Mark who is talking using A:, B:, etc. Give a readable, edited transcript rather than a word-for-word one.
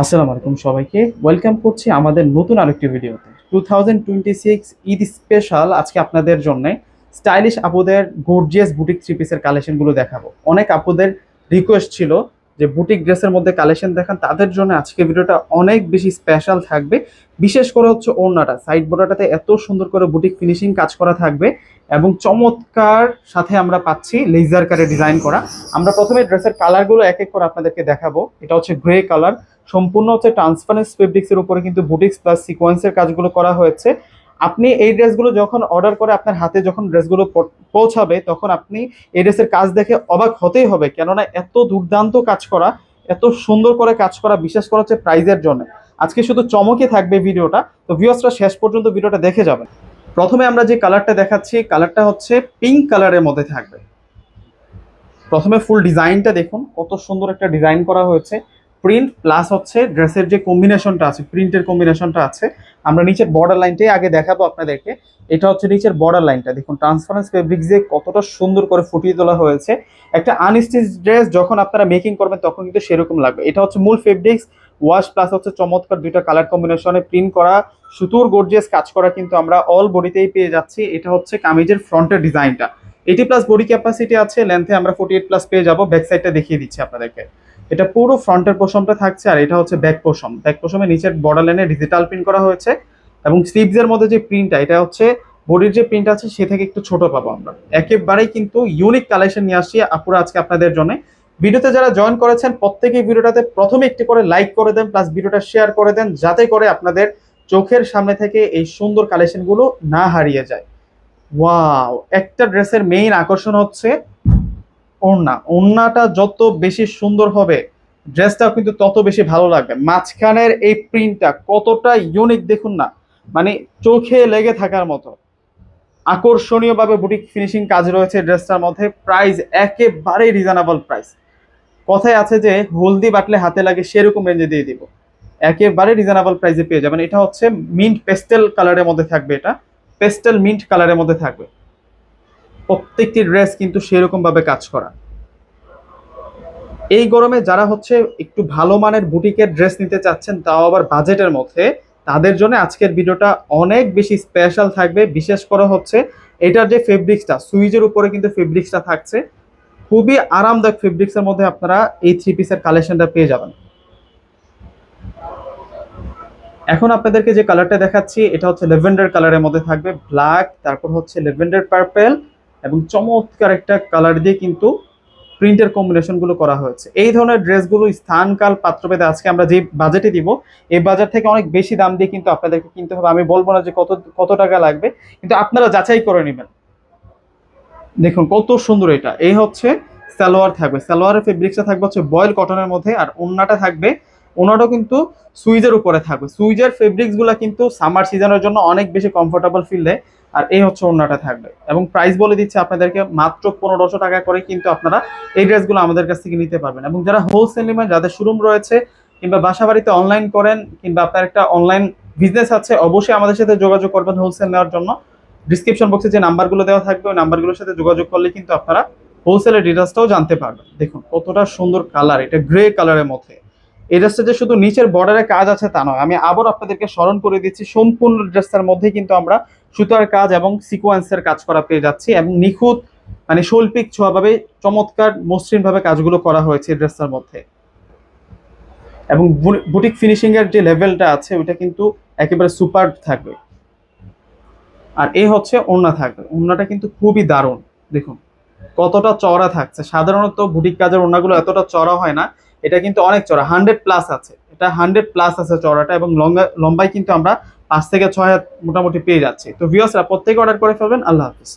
A: আসসালামু আলাইকুম সবাইকে ওয়েলকাম করছি আমাদের নতুন আরেকটি ভিডিওতে 2026 ঈদ স্পেশাল। আজকে আপনাদের জন্য স্টাইলিশ আপুদের গর্জিয়াস বুটিক থ্রি পিসের কালেকশনগুলো দেখাবো। অনেক আপুদের রিকোয়েস্ট ছিল যে বুটিক ড্রেসের মধ্যে কালেকশন দেখান, তাদের জন্য আজকে ভিডিওটা অনেক বেশি স্পেশাল থাকবে। বিশেষ করে হচ্ছে ওড়নাটা, সাইড বর্ডারটাতে এত সুন্দর করে বুটিক ফিনিশিং কাজ করা থাকবে এবং চমৎকার সাথে আমরা পাচ্ছি লেজার কারে ডিজাইন করা। আমরা প্রথমে ড্রেসের কালারগুলো এক এক করে আপনাদেরকে দেখাবো। এটা হচ্ছে গ্রে কালার, সম্পূর্ণ হচ্ছে ট্রান্সপারেন্ট ফেব্রিক্সের উপরে কিন্তু বুটিক্স প্লাস সিকোয়েন্সের কাজগুলো করা হয়েছে। আপনি এই ড্রেসগুলো যখন অর্ডার করে আপনার হাতে যখন ড্রেসগুলো পৌঁছাবে, তখন আপনি এই ড্রেসের কাজ দেখে অবাক হতেই হবে, কেননা এত দুর্দান্ত কাজ করা, এত সুন্দর করে কাজ করা, বিশেষ করে হচ্ছে প্রাইজের জন্য। আজকে শুধু চমকে থাকবে ভিডিওটা, তো ভিউয়ার্সরা শেষ পর্যন্ত ভিডিওটা দেখে যাবেন। প্রথমে আমরা যে কালারটা দেখাচ্ছি, কালারটা হচ্ছে পিঙ্ক কালারের মধ্যে থাকবে। প্রথমে ফুল ডিজাইনটা দেখুন, কত সুন্দর একটা ডিজাইন করা হয়েছে। প্রিন্ট প্লাস হচ্ছে ড্রেসের যে কম্বিনেশনটা আছে, প্রিন্টের কম্বিনেশনটা আছে। আমরা নিচের বর্ডার লাইনটাই আগে দেখাবো আপনাদেরকে। এটা হচ্ছে নিচের বর্ডার লাইনটা দেখুন, ট্রান্সপারেন্স ফেব্রিক দিয়ে কতটা সুন্দর করে ফুটিয়ে তোলা হয়েছে। একটা আনস্টিচ ড্রেস যখন আপনারা মেকিং করবেন তখন কিন্তু সেরকম লাগবে। এটা হচ্ছে মূল ফেব্রিক্স, ওয়াশ প্লাস হচ্ছে চমৎকার দুইটা কালার কম্বিনেশনে প্রিন্ট করা, সুতোর গর্জিয়াস কাজ করা কিন্তু আমরা অল বডিতেই পেয়ে যাচ্ছি। এটা হচ্ছে কামিজের ফ্রন্টের ডিজাইনটা। 80+ বডি ক্যাপাসিটি আছে, লেন্থে আমরা 48+ পেয়ে যাবো। ব্যাক সাইডটা দেখিয়ে দিচ্ছি আপনাদেরকে। এটা পুরো ফ্রন্টের পোর্শনটা থাকছে, আর এটা হচ্ছে ব্যাক পোর্শন। ব্যাক পোর্শনে নিচের বর্ডার লাইনে ডিজিটাল প্রিন্ট করা হয়েছে এবং স্লিভসের মধ্যে যে প্রিন্টটা, এটা হচ্ছে বডির যে প্রিন্ট আছে সে থেকে একটু ছোট পাবো আমরা। একেবারেই কিন্তু ইউনিক কালেকশন নিয়ে আসছি আপুরা আজকে আপনাদের জন্য। ভিডিওতে যারা জয়েন করেছেন প্রত্যেকেই ভিডিওটাতে প্রথমে একটি করে লাইক করে দেন, প্লাস ভিডিওটা শেয়ার করে দেন, যাতে করে আপনাদের চোখের সামনে থেকে এই সুন্দর কালেকশনগুলো না হারিয়ে যায়। ওয়াও, একটা ড্রেসের মেইন আকর্ষণ হচ্ছে ওড়না। ওড়নাটা যত বেশি সুন্দর হবে, ড্রেসটাও কিন্তু তত বেশি ভালো লাগবে। মাঝখানের এই প্রিন্টটা কতটা ইউনিক দেখুন না, মানে চোখে লেগে থাকার মতো। আকর্ষণীয়ভাবে বুটিক ফিনিশিং কাজ রয়েছে ড্রেসটার মধ্যে। প্রাইস একেবারেই রিজনেবল প্রাইস। কথায় আছে যে হলদি বাটলে হাতে লাগে, সেরকম রেঞ্জে দিয়ে দিব। একেবারে রিজনেবল প্রাইসে পেয়ে যাবেন। এটা হচ্ছে মিন্ট পেস্টেল কালারের মধ্যে থাকবে, এটা পেস্টেল মিন্ট কালারের মধ্যে থাকবে। প্রত্যেকটি ড্রেস কিন্তু সেরকম ভাবে কাজ করা। এই গরমে যারা হচ্ছে একটু ভালো মানের বুটিকের ড্রেস নিতে চাচ্ছেন, তাও আবার বাজেটের মধ্যে, তাদের জন্য আজকের ভিডিওটা অনেক বেশি স্পেশাল থাকবে। বিশেষ করে হচ্ছে এটার যে ফেব্রিক্সটা, সুইজের উপরে কিন্তু ফেব্রিক্সটা থাকছে, খুবই আরামদায়ক ফেব্রিক্সের মধ্যে আপনারা এই থ্রি পিসের কালেকশনটা পেয়ে যাবেন। এখন আপনাদেরকে যে কালারটা দেখাচ্ছি, এটা হচ্ছে লেভেন্ডার কালারের মধ্যে থাকবে। ব্ল্যাক, তারপর হচ্ছে লেভেন্ডার পার্পেল এবং চমৎকার একটা কালার দিয়ে কিন্তু প্রিন্টের কম্বিনেশনগুলো করা হয়েছে। এই ধরনের ড্রেসগুলো স্থানকাল পাত্রভেদে আজকে আমরা যে বাজেটে দিব, এই বাজার থেকে অনেক বেশি দাম দিয়ে কিন্তু আপনাদেরকে কিনতে হবে। আমি বলবো না যে কত কত টাকা লাগবে, কিন্তু আপনারা যাচাই করে নেবেন। দেখুন কত সুন্দর এটা। এই হচ্ছে সালোয়ার থাকবে, সালোয়ারের ফেব্রিক্সটা থাকবে হচ্ছে বয়েল কটনের মধ্যে, আর ওড়নাটা থাকবে, ওড়নাটাও কিন্তু সুইজের উপরে থাকবে। সুইজের ফেব্রিক্সগুলো কিন্তু সামার সিজনের জন্য অনেক বেশি কমফোর্টেবল ফিল দেয়। আর এই হচ্ছে ওড়নাটা থাকবে, এবং প্রাইস বলে দিচ্ছে আপনাদেরকে মাত্র 1500 টাকা করে কিন্তু আপনারা এই ড্রেসগুলো আমাদের কাছ থেকে নিতে পারবেন। এবং যারা হোলসেল নেবেন, যাদের শোরুম রয়েছে কিংবা বাসা বাড়িতে অনলাইন করেন, কিংবা আপনার একটা অনলাইন বিজনেস আছে, অবশ্যই আমাদের সাথে যোগাযোগ করবেন হোলসেল নেওয়ার জন্য। ডিসক্রিপশন বক্সে যে নাম্বারগুলো দেওয়া থাকবে, ওই নাম্বারগুলোর সাথে যোগাযোগ করলে কিন্তু আপনারা হোলসেলের ডিটেলসটাও জানতে পারবেন। দেখুন কতটা সুন্দর কালার, এটা গ্রে কালারের মধ্যে। এই ড্রেসটা যে শুধু নিচের বর্ডারে কাজ আছে তা নয়, আমি আবার আপনাদেরকে স্মরণ করে দিচ্ছি, সম্পূর্ণ ড্রেসটার মধ্যে কিন্তু আমরা সুতার কাজ এবং সিকোয়েন্সের কাজ করা পেয়ে যাচ্ছি, এবং নিখুঁত মানে শৈল্পিক ছোঁয়াভাবে চমৎকার মসৃণ ভাবে কাজগুলো করা হয়েছে ড্রেসটার মধ্যে। এবং বুটিক ফিনিশিং এর যে লেভেলটা আছে ওইটা কিন্তু একেবারে সুপার থাকবে। আর এই হচ্ছে ওড়না থাকবে, ওড়নাটা কিন্তু খুবই দারুণ। দেখুন কতটা চওড়া থাকছে। সাধারণত বুটিক কাজের ওড়নাগুলো এতটা চওড়া হয় না, এটা কিন্তু অনেক চওড়া, 100+ আছে। এটা 100+ আছে চওড়াটা, এবং লম্বায় কিন্তু আমরা 5 থেকে 6 হাত মোটামুটি পেয়ে যাচ্ছি। তো ভিউয়ার্সরা প্রত্যেকে অর্ডার করে ফেলবেন। আল্লাহ হাফিজ।